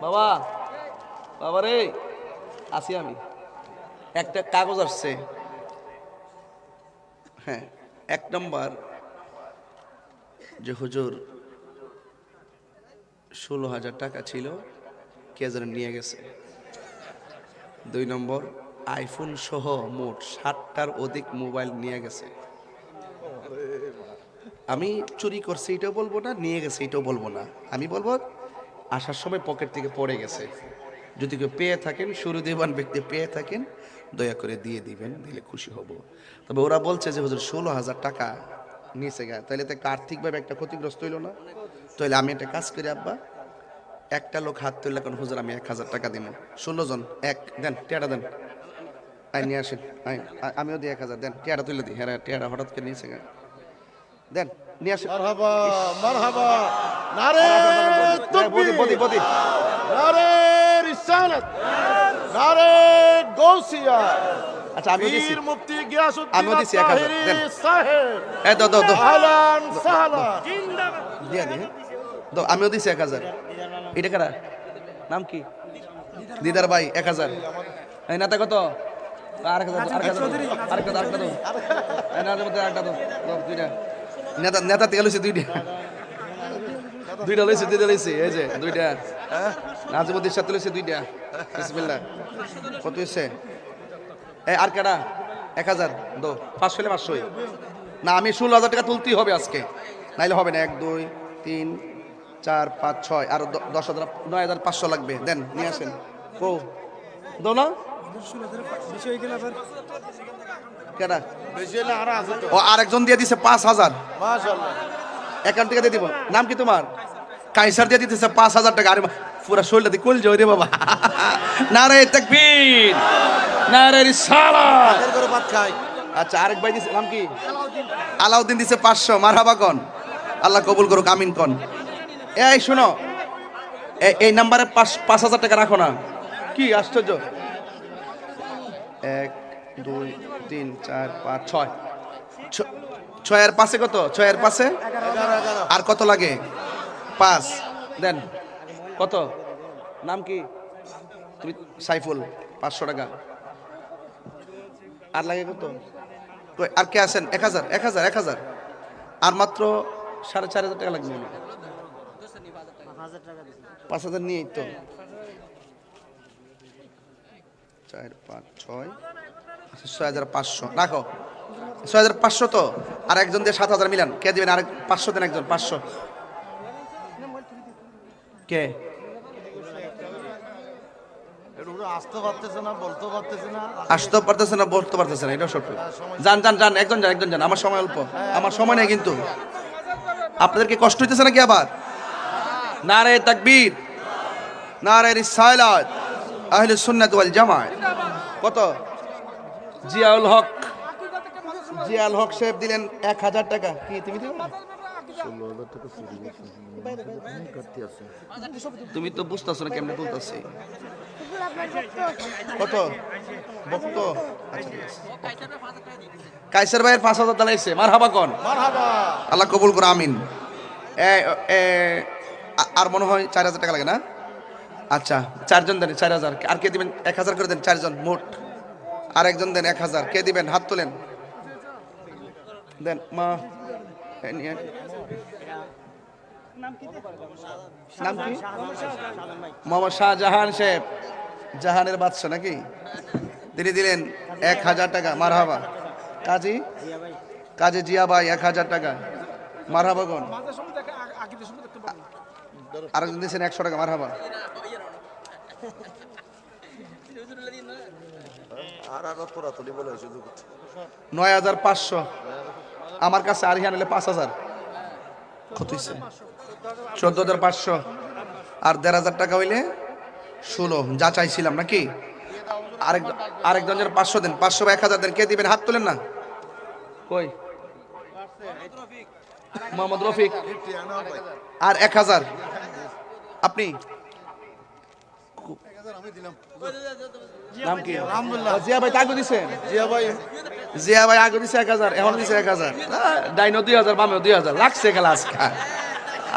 বাবা, বাবা রে, আসি আমি। একটা কাগজ আসছে। হ্যাঁ, 1 নম্বর যে হুজুর 16,000 টাকা ছিল, কে যেন নিয়ে গেছে। 2 নম্বর, আইফোন সহ মোট 60টার অধিক মোবাইল নিয়ে গেছে। আমি চুরি করছি এটাও বলবো না, নিয়ে গেছে এটাও বলবো না। আমি বলবো আসার সময় পকেট থেকে পড়ে গেছে। যদি কেউ পেয়ে থাকেন, সুহৃদবান ব্যক্তি পেয়ে থাকেন, দয়া করে দিয়ে দিবেন, দিলে খুশি হব। তবে ওরা বলছে যে হুজুর 16,000 টাকা নিচে গা, তাহলে তো আর্থিকভাবে একটা ক্ষতিগ্রস্ত হইল না? তাহলে আমি একটা কাজ করি আব্বা, একটা লোক হাত তুললে কোন হুজুর আমি 1,000 টাকা দিব। 16 জন এক দেন, টিয়াটা দেন, আই নিয়ে আসেন, আমিও দিই 1,000 দেন, টিয়াটা তুলে দিই। হ্যাঁ, টিয়াটা হঠাৎ করে নিয়েছে গা, দেন নিয়ে আসেন। মারহাবা মারহাবা, নারে বদি বদি বদি, নারে রিসালাত, নারে গৌসিয়া। আচ্ছা আমিও দিছি, পীর মুফতি গিয়াসউদ্দিন আমিও দিছি 1,000 দেন। সাহেব, এই দাও দাও দাও, আহলান সাহলা। দিয়া দি, দাও আমিও দিছি 1,000। এটা কারা, নাম কি? দিদার ভাই 1,000। এই নাতা কত? আর 1,000, আর 1,000, আর 1,000, আরেকটা দাও। এই নাতার মধ্যে আরেকটা দাও, দাও দুইটা। নেতা নেতা থেকে লইছে দুইটা, দুইটা লইছে, দুইটা লইছে, এই যে দুইটা। নাজিমুদ্দিন সাথে লইছে দুইটা। বিসমিল্লাহ। কত হইছে? এই আর কাটা 1,000 দাও, 500 হলে 500। না, আমি 16,000 টাকা তুলতেই হবে আজকে, নাইলে হবে না। 1 2 3 4 5 6 আর 10,000, 9,500 লাগবে। দেন নিয়ে আসেন। কো দাও না কেডা? বেশি হলে আর আছে তো। ও আরেকজন দিয়ে দিছে 5,000 মাশাআল্লাহ। অ্যাকাউন্ট থেকে দিয়ে দিব। নাম কি তোমার? কাইসার দিয়ে দিতেছে 5,000 টাকা। আরে পুরা শরীরটা দিয়ে কল জয় রে বাবা। নারে তাকবীর, নারে রিসালাত। হাতের করে ভাত খাই। আচ্ছা, আরেক ভাই দিছে, নাম কি? আলাউদ্দিন দিছে 500। মারহাবা কোন, আল্লাহ কবুল করুক, আমিন কোন। এই শোনো, এই নাম্বারে 5,000 টাকা রাখো না। কি আশ্চর্য! 1 2 3 4 5 6, 6 এর পাশে কত? 6 এর পাশে 11 আর কত লাগে? 5 দেন। কত? নাম কি? তুমি সাইফুল, 500 টাকা। আর লাগে কত? কই আর কে আছেন? 1,000, 1,000, 1,000 আর মাত্র 4,500 টাকা লাগবে। 5,000 নিয়ে তো 4 5 6, 6,500 রাখো। 6,500 তো, আর একজন দিয়ে 7,000 মিলান। কে দিবেন? আর 500 দেন, একজন 500। কে? আসতে পারতেছে না, বলতে পারতেছে না। আসতে পারতেছে না, বলতে পারতেছে না, এটা সত্য। যান যান যান, একজন যান, একজন যান, আমার সময় অল্প, আমার সময় নেই কিন্তু। আপনাদেরকে কষ্ট হইতেছে নাকি আবার? নারে তাকবীর, নারে রিসালাত, আহলে সুন্নাত ওয়াল জামাত। কত? জিয়াউল হক, জিয়াউল হক সাহেব দিলেন 1,000 টাকা। কি তুমি দিবে? 16,000 টাকা চুরি গেছে। কাটতে আছে। তুমি তো বুঝতেছো না কেমনে বলতেছি। কত বক্ত? আচ্ছা ঠিক আছে। কাইসার ভাইয়ের 5,000 দাঁড়াইছে। মারহাবা কোন, মারহাবা। আল্লাহ কবুল করো, আমিন। আর মনে হয় 4,000 টাকা লাগে না? আচ্ছা, 4 জন দেন 4,000। আর কে দিবেন? 1,000 করে দেন, 4 জন মোট। আর একজন দেন 1,000। কে দিবেন? হাত তোলেন, দেন। মা নাম কি? মোহাম্মদ শাহজাহান সাহেব, জাহানের বাদশা নাকি? তিনি দিলেন 1,000 টাকা। মারহাবা। কাজী, কাজী জিয়া ভাই 1,000 টাকা। মারহাবা কোন। আরেকজন দিয়েছেন 100 টাকা। মারহাবা। আর তোরা তুলি বলে সুযোগ। 9,500 আমার কাছে। আর হিয়ান হলে 5,000। কত হইছে? 14,500 আর 1,500 টাকা হইলে 16, যা চাইছিলাম নাকি? আরেকজনের 500 দেন, 500 বা 1,000 দেন। কে দিবেন? হাত তোলেন না। কই? মোহাম্মদ রফিক আর 1,000। আপনি নাম কি? জিয়া ভাই আগে দিছেন। জিয়া ভাই, জিয়া ভাই আগে দিছে 1,000, এখন দিছে 1,000। ডাইনো 2,000, বামেও 2,000 লাগছে। খেলা আজকে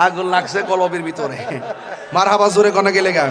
আগুন লাগছে কলবের ভিতরে। মারহাবা জোরে কোনে গেলে গা